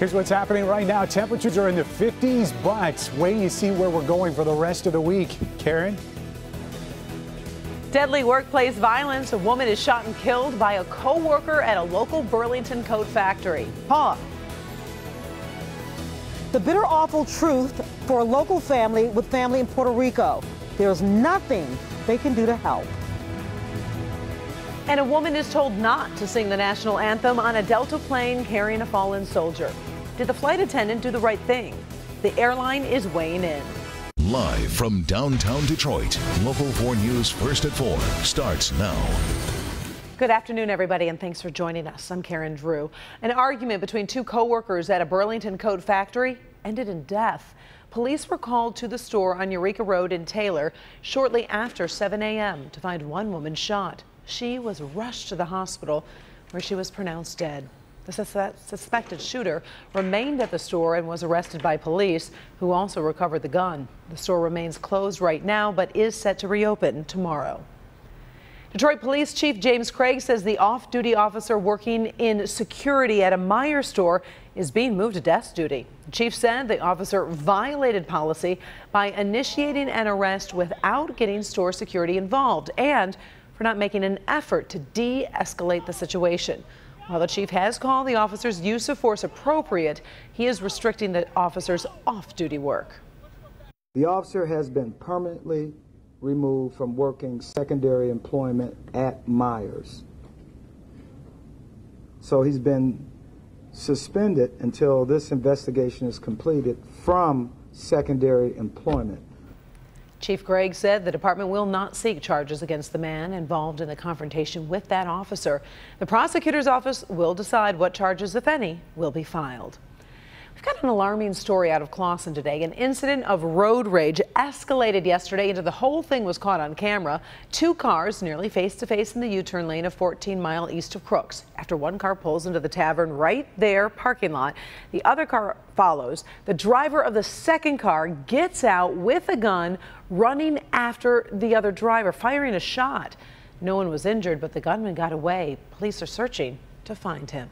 Here's what's happening right now. Temperatures are in the 50s, but wait till you see where we're going for the rest of the week. Karen? Deadly workplace violence. A woman is shot and killed by a co-worker at a local Burlington coat factory. Paula. The bitter, awful truth for a local family with family in Puerto Rico. There's nothing they can do to help. And a woman is told not to sing the national anthem on a Delta plane carrying a fallen soldier. Did the flight attendant do the right thing? The airline is weighing in. Live from downtown Detroit, Local 4 News First at 4 starts now. Good afternoon, everybody, and thanks for joining us. I'm Karen Drew. An argument between two co-workers at a Burlington coat factory ended in death. Police were called to the store on Eureka Road in Taylor shortly after 7 a.m. to find one woman shot. She was rushed to the hospital where she was pronounced dead. The suspected shooter remained at the store and was arrested by police, who also recovered the gun. The store remains closed right now, but is set to reopen tomorrow. Detroit Police Chief James Craig says the off-duty officer working in security at a Meijer store is being moved to desk duty. The chief said the officer violated policy by initiating an arrest without getting store security involved and for not making an effort to de-escalate the situation. While the chief has called the officer's use of force appropriate, he is restricting the officer's off-duty work. The officer has been permanently removed from working secondary employment at Meijers. So he's been suspended until this investigation is completed from secondary employment. Chief Craig said the department will not seek charges against the man involved in the confrontation with that officer. The prosecutor's office will decide what charges, if any, will be filed. We've got an alarming story out of Clawson today. An incident of road rage escalated yesterday into the whole thing was caught on camera. Two cars nearly face-to-face in the U-turn lane of 14 Mile east of Crooks. After one car pulls into the tavern right there parking lot, the other car follows. The driver of the second car gets out with a gun, running after the other driver, firing a shot. No one was injured, but the gunman got away. Police are searching to find him.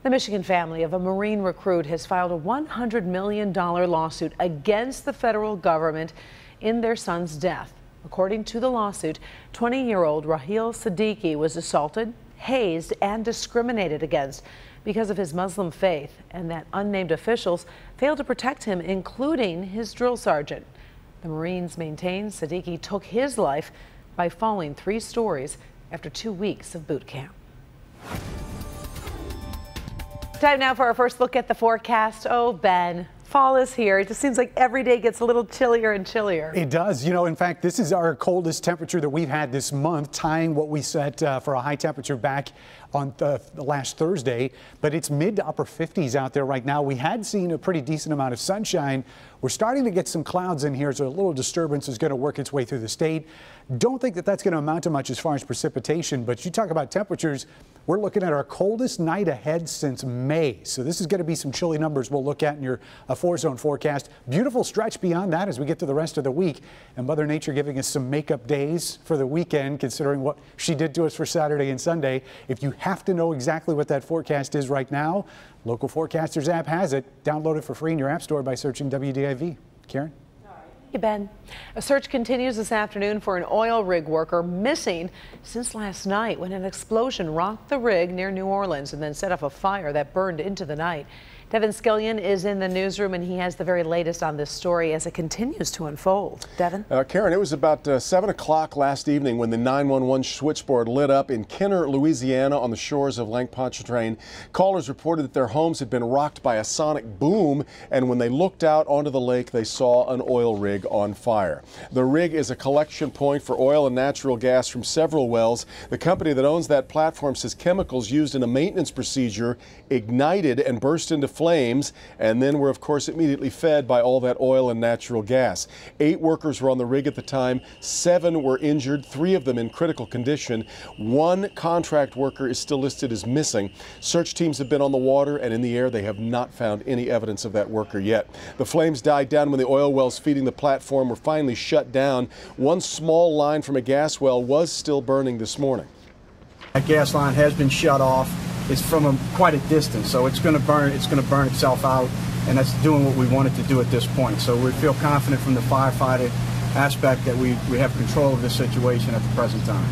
The Michigan family of a Marine recruit has filed a $100 million lawsuit against the federal government in their son's death. According to the lawsuit, 20-year-old Raheel Siddiqui was assaulted, hazed, and discriminated against because of his Muslim faith, and that unnamed officials failed to protect him, including his drill sergeant. The Marines maintain Siddiqui took his life by falling 3 stories after 2 weeks of boot camp. Time now for our first look at the forecast. Oh, Ben, fall is here. It just seems like every day gets a little chillier and chillier. It does. You know, in fact, this is our coldest temperature that we've had this month, tying what we set for a high temperature back on the last Thursday. But it's mid to upper 50s out there right now. We had seen a pretty decent amount of sunshine. We're starting to get some clouds in here, so a little disturbance is going to work its way through the state. Don't think that that's going to amount to much as far as precipitation, but you talk about temperatures. We're looking at our coldest night ahead since May. So this is going to be some chilly numbers we'll look at in your 4-zone forecast. Beautiful stretch beyond that as we get to the rest of the week. And Mother Nature giving us some makeup days for the weekend, considering what she did to us for Saturday and Sunday. If you have to know exactly what that forecast is right now, Local Forecasters app has it. Download it for free in your app store by searching WDIV. Karen? Hey, Ben. A search continues this afternoon for an oil rig worker missing since last night when an explosion rocked the rig near New Orleans and then set off a fire that burned into the night. Devin Skillion is in the newsroom, and he has the very latest on this story as it continues to unfold. Devin? Karen, it was about 7 o'clock last evening when the 911 switchboard lit up in Kenner, Louisiana, on the shores of Lake Pontchartrain. Callers reported that their homes had been rocked by a sonic boom, and when they looked out onto the lake, they saw an oil rig on fire. The rig is a collection point for oil and natural gas from several wells. The company that owns that platform says chemicals used in a maintenance procedure ignited and burst into flames, and then were of course immediately fed by all that oil and natural gas. 8 workers were on the rig at the time. 7 were injured, 3 of them in critical condition. 1 contract worker is still listed as missing. Search teams have been on the water and in the air. They have not found any evidence of that worker yet. The flames died down when the oil wells feeding the platform were finally shut down. One small line from a gas well was still burning this morning. That gas line has been shut off. is from quite a distance, so it's going to burn itself out, and that's doing what we wanted to do at this point. So we feel confident from the firefighter aspect that we have control of this situation at the present time.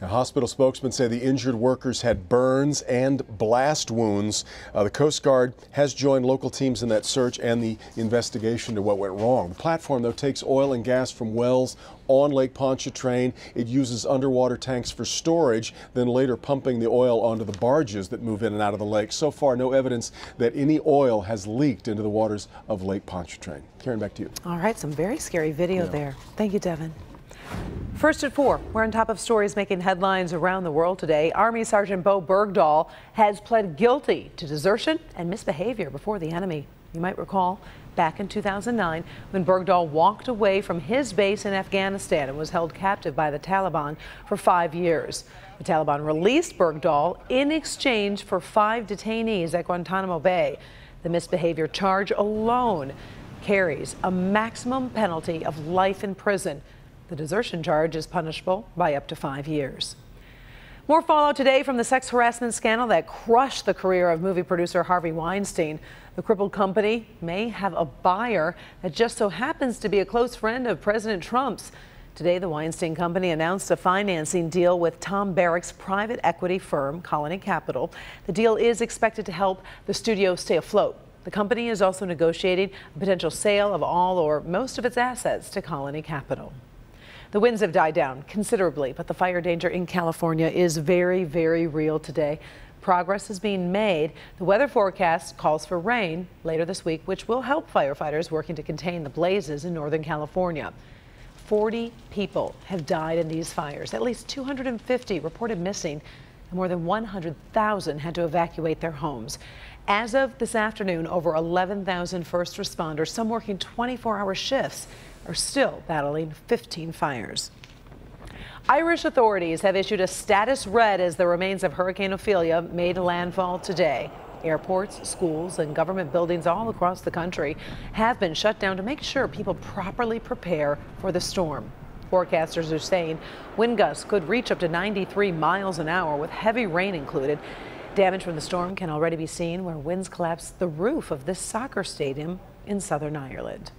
Now, hospital spokesmen say the injured workers had burns and blast wounds. The Coast Guard has joined local teams in that search and the investigation to what went wrong. The platform, though, takes oil and gas from wells on Lake Pontchartrain. It uses underwater tanks for storage, then later pumping the oil onto the barges that move in and out of the lake. So far, no evidence that any oil has leaked into the waters of Lake Pontchartrain. Karen, back to you. All right, some very scary video there. Thank you, Devin. First at 4, we're on top of stories making headlines around the world today. Army Sergeant Bo Bergdahl has pled guilty to desertion and misbehavior before the enemy. You might recall back in 2009 when Bergdahl walked away from his base in Afghanistan and was held captive by the Taliban for 5 years. The Taliban released Bergdahl in exchange for 5 detainees at Guantanamo Bay. The misbehavior charge alone carries a maximum penalty of life in prison. The desertion charge is punishable by up to 5 years. More fallout today from the sex harassment scandal that crushed the career of movie producer Harvey Weinstein. The crippled company may have a buyer that just so happens to be a close friend of President Trump's. Today, the Weinstein Company announced a financing deal with Tom Barrack's private equity firm, Colony Capital. The deal is expected to help the studio stay afloat. The company is also negotiating a potential sale of all or most of its assets to Colony Capital. The winds have died down considerably, but the fire danger in California is very, very real today. Progress is being made. The weather forecast calls for rain later this week, which will help firefighters working to contain the blazes in Northern California. 40 people have died in these fires. At least 250 reported missing, and more than 100,000 had to evacuate their homes. As of this afternoon, over 11,000 first responders, some working 24-hour shifts, are still battling 15 fires. Irish authorities have issued a status red as the remains of Hurricane Ophelia made landfall today. Airports, schools, and government buildings all across the country have been shut down to make sure people properly prepare for the storm. Forecasters are saying wind gusts could reach up to 93 miles an hour with heavy rain included. Damage from the storm can already be seen where winds collapsed the roof of this soccer stadium in Southern Ireland.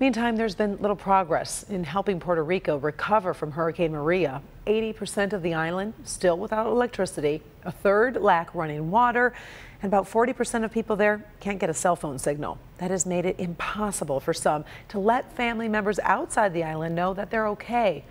Meantime, there's been little progress in helping Puerto Rico recover from Hurricane Maria. 80% of the island still without electricity, a third lack running water, and about 40% of people there can't get a cell phone signal. That has made it impossible for some to let family members outside the island know that they're okay.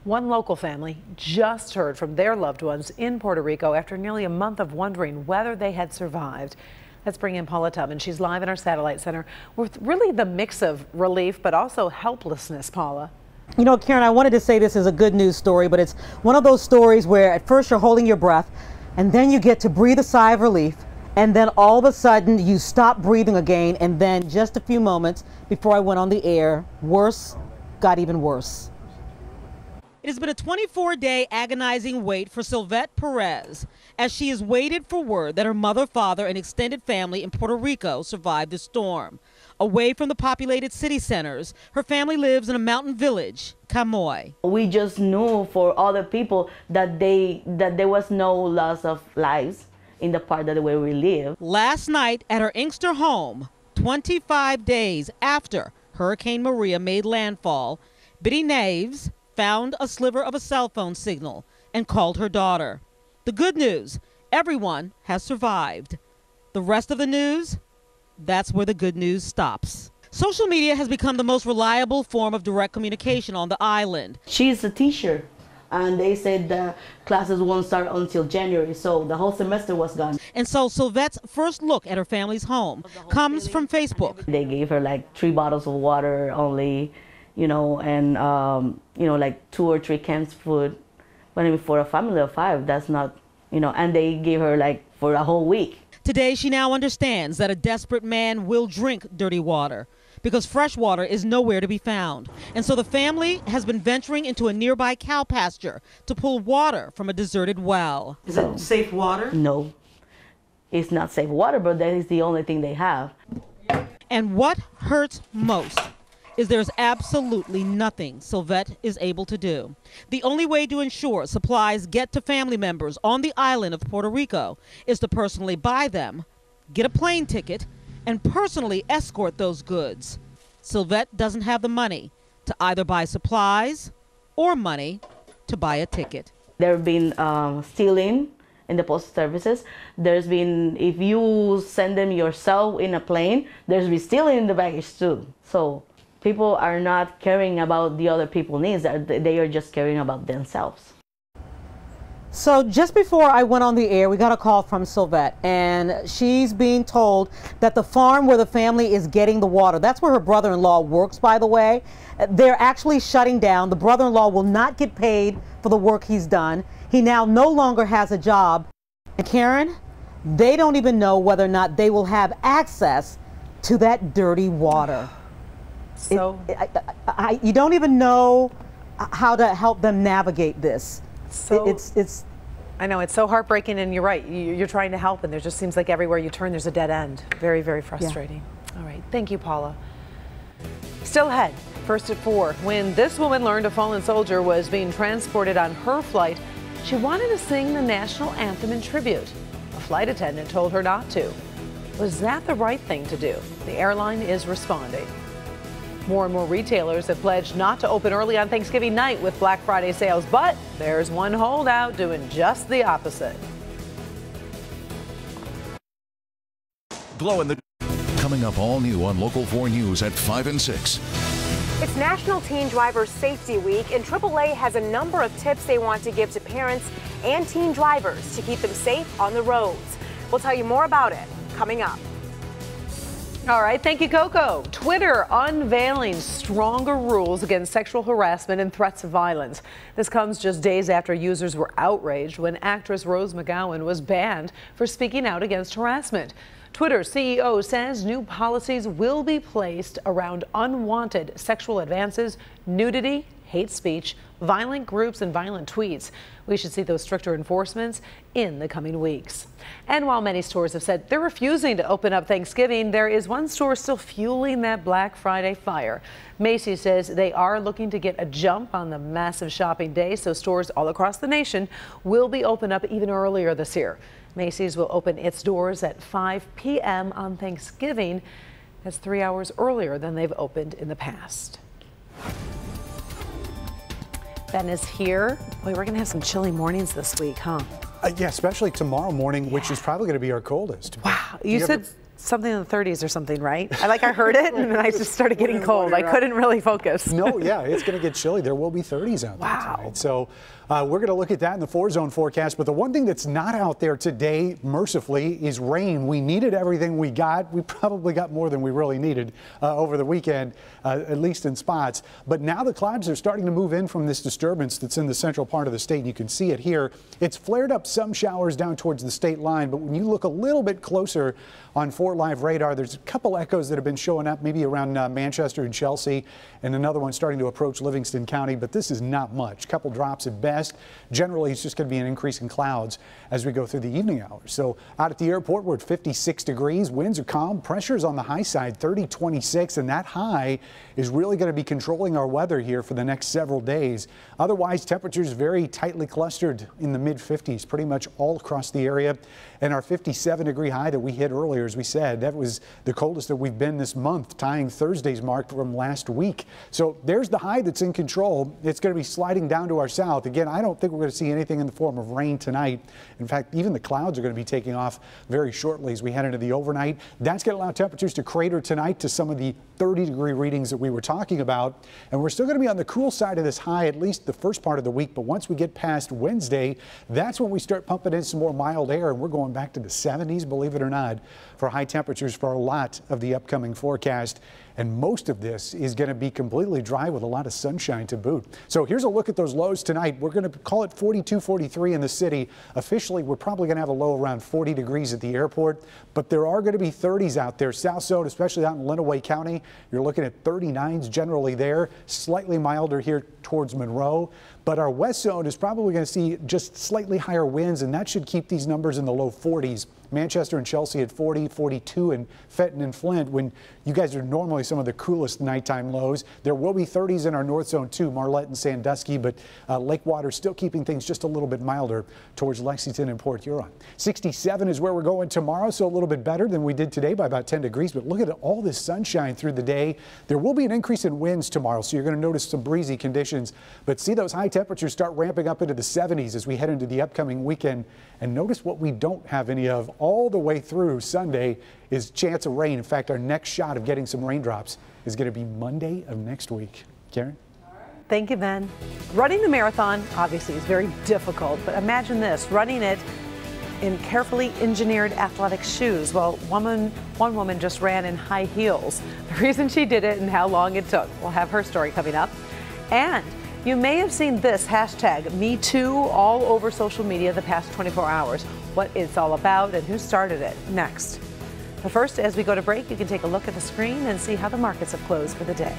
One local family just heard from their loved ones in Puerto Rico after nearly a month of wondering whether they had survived. Let's bring in Paula Tubman. She's live in our satellite center with really the mix of relief but also helplessness, Paula. You know, Karen, I wanted to say this is a good news story, but it's one of those stories where at first you're holding your breath and then you get to breathe a sigh of relief, and then all of a sudden you stop breathing again, and then just a few moments before I went on the air, worse got even worse. It has been a 24-day agonizing wait for Sylvette Perez as she has waited for word that her mother, father, and extended family in Puerto Rico survived the storm. Away from the populated city centers, her family lives in a mountain village, Camoy. We just knew for other people that there was no loss of lives in the part that where we live. Last night at her Inkster home, 25 days after Hurricane Maria made landfall, Biddy Naves found a sliver of a cell phone signal and called her daughter. The good news, everyone has survived. The rest of the news, that's where the good news stops. Social media has become the most reliable form of direct communication on the island. She's a teacher, and they said the classes won't start until January, so the whole semester was gone. And so Sylvette's first look at her family's home comes from Facebook. They gave her like 3 bottles of water only, you know, and you know, like 2 or 3 cans food. But I mean, for a family of 5, that's not, you know, and they gave her like for a whole week. Today, she now understands that a desperate man will drink dirty water because fresh water is nowhere to be found. And so the family has been venturing into a nearby cow pasture to pull water from a deserted well. Is it safe water? No, it's not safe water, but that is the only thing they have. And what hurts most is there's absolutely nothing Sylvette is able to do. The only way to ensure supplies get to family members on the island of Puerto Rico is to personally buy them, get a plane ticket, and personally escort those goods. Sylvette doesn't have the money to either buy supplies or money to buy a ticket. There have been stealing in the postal services. There's been, if you send them yourself in a plane, there's been stealing in the baggage too. So people are not caring about the other people's needs, they are just caring about themselves. So just before I went on the air, we got a call from Sylvette, and she's being told that the farm where the family is getting the water, that's where her brother-in-law works, by the way, they're actually shutting down. The brother-in-law will not get paid for the work he's done. He now no longer has a job. And Karen, they don't even know whether or not they will have access to that dirty water. So you don't even know how to help them navigate this. So it's I know it's so heartbreaking, and you're right. You're trying to help, and there just seems like everywhere you turn, there's a dead end. Very, very frustrating. Yeah. All right, thank you, Paula. Still ahead, first at 4. When this woman learned a fallen soldier was being transported on her flight, she wanted to sing the national anthem in tribute. A flight attendant told her not to. Was that the right thing to do? The airline is responding. More and more retailers have pledged not to open early on Thanksgiving night with Black Friday sales, but there's one holdout doing just the opposite. Glow in the coming up all new on Local 4 News at 5 and 6. It's National Teen Driver Safety Week, and AAA has a number of tips they want to give to parents and teen drivers to keep them safe on the roads. We'll tell you more about it coming up. All right, thank you, Coco. Twitter unveiling stronger rules against sexual harassment and threats of violence. This comes just days after users were outraged when actress Rose McGowan was banned for speaking out against harassment. Twitter's CEO says new policies will be placed around unwanted sexual advances, nudity, hate speech, violent groups, and violent tweets. We should see those stricter enforcements in the coming weeks. And while many stores have said they're refusing to open up Thanksgiving, there is one store still fueling that Black Friday fire. Macy's says they are looking to get a jump on the massive shopping day, so stores all across the nation will be open up even earlier this year. Macy's will open its doors at 5 p.m. on Thanksgiving. That's 3 hours earlier than they've opened in the past. Ben is here. Boy, we're going to have some chilly mornings this week, huh? Yeah, especially tomorrow morning, which is probably going to be our coldest. Wow. You said something in the 30s or something, right? I heard it, and then I just started getting cold. I couldn't really focus. No, yeah, it's going to get chilly. There will be 30s out there tonight. So we're going to look at that in the 4-zone forecast. But the one thing that's not out there today, mercifully, is rain. We needed everything we got. We probably got more than we really needed over the weekend, at least in spots. But now the clouds are starting to move in from this disturbance that's in the central part of the state. And you can see it here. It's flared up some showers down towards the state line. But when you look a little bit closer on 4 Live radar, there's a couple echoes that have been showing up, maybe around Manchester and Chelsea, and another one starting to approach Livingston County. But this is not much. A couple drops at best. Generally, it's just going to be an increase in clouds as we go through the evening hours. So out at the airport, we're at 56 degrees. Winds are calm. Pressure's on the high side, 30-26, and that high is really going to be controlling our weather here for the next several days. Otherwise, temperatures very tightly clustered in the mid-50s, pretty much all across the area. And our 57-degree high that we hit earlier, as we said, that was the coldest that we've been this month, tying Thursday's mark from last week. So there's the high that's in control. It's going to be sliding down to our south. Again, I don't think we're going to see anything in the form of rain tonight. In fact, even the clouds are going to be taking off very shortly as we head into the overnight. That's going to allow temperatures to crater tonight to some of the 30-degree readings that we were talking about. And we're still going to be on the cool side of this high, at least the first part of the week. But once we get past Wednesday, that's when we start pumping in some more mild air, and we're going back to the 70s, believe it or not, for high temperatures for a lot of the upcoming forecast. And most of this is going to be completely dry with a lot of sunshine to boot. So here's a look at those lows tonight. We're going to call it 42, 43 in the city. Officially, we're probably going to have a low around 40 degrees at the airport, but there are going to be 30s out there. South Zone, especially out in Lenawee County, you're looking at 39s generally there, slightly milder here towards Monroe. but our west zone is probably going to see just slightly higher winds, and that should keep these numbers in the low 40s. Manchester and Chelsea at 40, 42, and Fenton and Flint, when you guys are normally some of the coolest nighttime lows. There will be 30s in our north zone too, Marlette and Sandusky, but Lake Water still keeping things just a little bit milder towards Lexington and Port Huron. 67 is where we're going tomorrow, so a little bit better than we did today by about 10 degrees, but look at all this sunshine through the day. There will be an increase in winds tomorrow, so you're going to notice some breezy conditions, but see those high temperatures start ramping up into the 70s as we head into the upcoming weekend. And notice what we don't have any of all the way through Sunday is chance of rain. In fact, our next shot of getting some raindrops is going to be Monday of next week. Karen? Thank you, Ben. Running the marathon obviously is very difficult, but imagine this, running it in carefully engineered athletic shoes. Well, one woman just ran in high heels. The reason she did it and how long it took. We'll have her story coming up. And you may have seen this hashtag #MeToo all over social media the past 24 hours. What it's all about and who started it next. But first, as we go to break, you can take a look at the screen and see how the markets have closed for the day.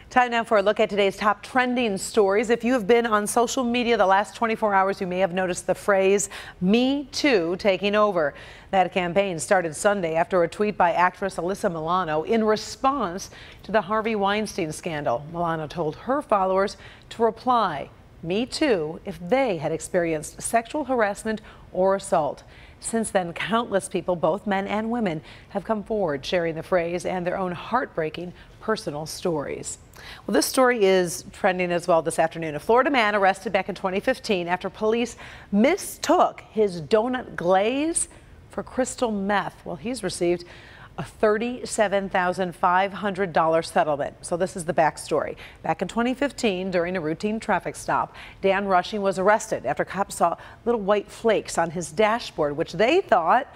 Time now for a look at today's top trending stories. If you have been on social media the last 24 hours, you may have noticed the phrase "Me Too" taking over. That campaign started Sunday after a tweet by actress Alyssa Milano in response to the Harvey Weinstein scandal. Milano told her followers to reply "Me Too" if they had experienced sexual harassment or assault. Since then, countless people, both men and women, have come forward sharing the phrase and their own heartbreaking personal stories. Well, this story is trending as well this afternoon. A Florida man arrested back in 2015 after police mistook his donut glaze for crystal meth. Well, he's received a $37,500 settlement. So this is the backstory. Back in 2015, during a routine traffic stop, Dan Rushing was arrested after cops saw little white flakes on his dashboard, which they thought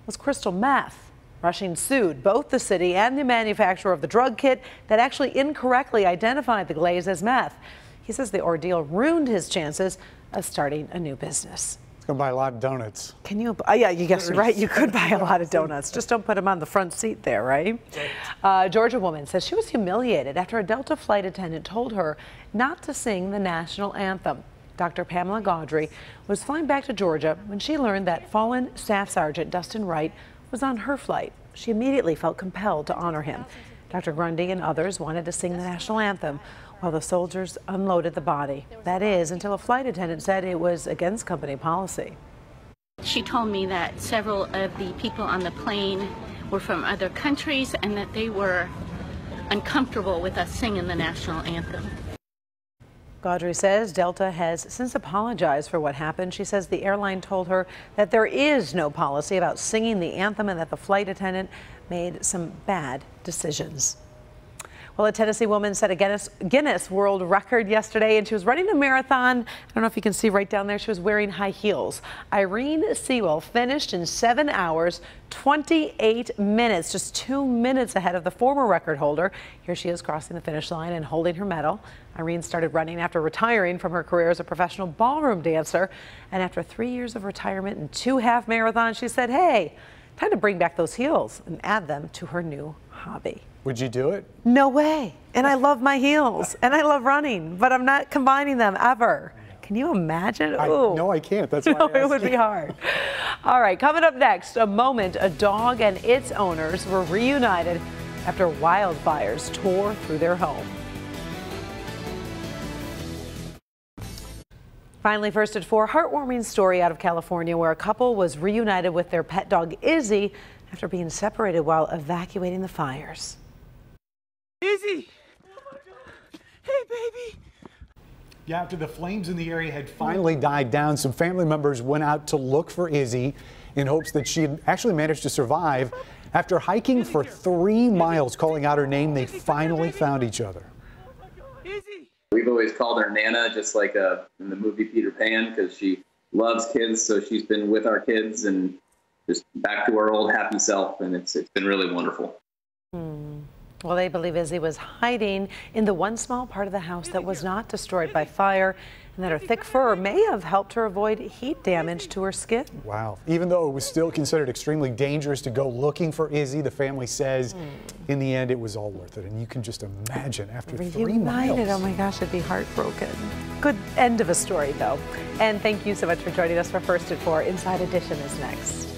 was crystal meth. Rushing sued both the city and the manufacturer of the drug kit that actually incorrectly identified the glaze as meth. He says the ordeal ruined his chances of starting a new business. It's going to buy a lot of donuts. Can you? Yeah, you guess you're right. You could buy a lot of donuts. Just don't put them on the front seat there, right? Georgia woman says she was humiliated after a Delta flight attendant told her not to sing the national anthem. Dr. Pamela Gaudry was flying back to Georgia when she learned that fallen Staff Sergeant Dustin Wright was on her flight. She immediately felt compelled to honor him. Dr. Grundy and others wanted to sing the national anthem while the soldiers unloaded the body. That is, until a flight attendant said it was against company policy. She told me that several of the people on the plane were from other countries and that they were uncomfortable with us singing the national anthem. Gaudry says Delta has since apologized for what happened. She says the airline told her that there is no policy about singing the anthem and that the flight attendant made some bad decisions. Well, a Tennessee woman set a Guinness World Record yesterday, and she was running a marathon. I don't know if you can see right down there. She was wearing high heels. Irene Sewell finished in 7 hours, 28 minutes, just 2 minutes ahead of the former record holder. Here she is crossing the finish line and holding her medal. Irene started running after retiring from her career as a professional ballroom dancer. And after 3 years of retirement and 2 half marathons, she said, hey, time to bring back those heels and add them to her new hobby. Would you do it? No way. And I love my heels and I love running, but I'm not combining them ever. Can you imagine? No, I can't. That's why it would be hard. All right, coming up next, a moment a dog and its owners were reunited after wildfires tore through their home. Finally, first at 4, heartwarming story out of California where a couple was reunited with their pet dog Izzy after being separated while evacuating the fires. Izzy! Hey, baby! Yeah, after the flames in the area had finally died down, some family members went out to look for Izzy in hopes that she had actually managed to survive. After hiking for 3 miles, calling out her name, they finally found each other. We've always called her Nana, just like in the movie Peter Pan, because she loves kids, so she's been with our kids and just back to her old happy self, and it's been really wonderful. Well, they believe Izzy was hiding in the one small part of the house that was not destroyed by fire and that her thick fur may have helped her avoid heat damage to her skin. Wow. Even though it was still considered extremely dangerous to go looking for Izzy, the family says in the end it was all worth it. And you can just imagine after 3 miles. Oh my gosh, I'd be heartbroken. Good end of a story, though. And thank you so much for joining us for First at 4. Inside Edition is next.